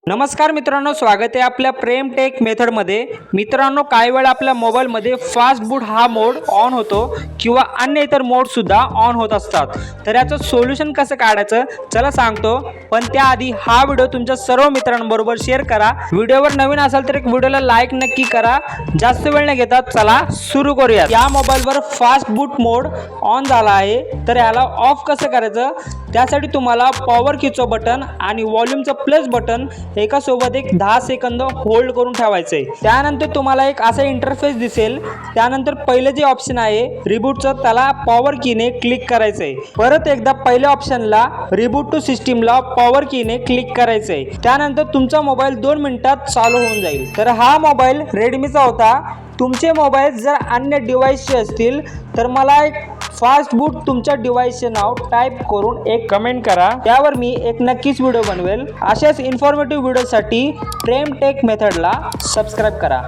नमस्कार मित्रांनो, स्वागत आहे आपल्या प्रेम टेक मेथडमध्ये। मित्रांनो, काही वेळा आपल्या मोबाईलमध्ये फास्ट बूट हा मोड ऑन होतो किंवा अन्य इतर मोड सुद्धा ऑन होत असतात। तर याचं सोल्युशन कसं काढायचं चला सांगतो, पण त्याआधी हा व्हिडिओ तुमच्या सर्व मित्रांबरोबर शेअर करा। व्हिडिओवर नवीन असाल तर एक व्हिडिओला लाईक नक्की करा। जास्त वेळ न घेता चला सुरू करूया। या मोबाईलवर फास्ट बूट मोड ऑन झाला आहे, तर याला ऑफ कसं करायचं त्यासाठी तुम्हाला पॉवर कीचं बटन आणि व्हॉल्यूमचं प्लस बटन एका सोबत एक 10 सेकंद होल्ड करून ठेवायचे। त्यानंतर तुम्हाला एक असा इंटरफेस दिसेल। त्यानंतर पहिले जे ऑप्शन आहे रिबूटचं, त्याला पॉवर कीने क्लिक करायचंय। परत एकदा पहिल्या ऑप्शनला रिबूट टू सिस्टीमला पॉवर कीने क्लिक करायचंय। त्यानंतर तुमचा मोबाईल 2 मिनिटात चालू होऊन जाईल। तर हा मोबाईल रेडमीचा होता। तुमचे मोबाईल जर अन्य डिव्हाइसचे असतील तर मला एक फास्ट बूट तुमच्या डिव्हाइसचे नाव टाइप करून एक कमेंट करा, त्यावर मी एक नक्कीच व्हिडिओ बनवेल। अशाच इन्फॉर्मेटिव्ह व्हिडिओसाठी प्रेम टेक मेथडला सबस्क्राइब करा।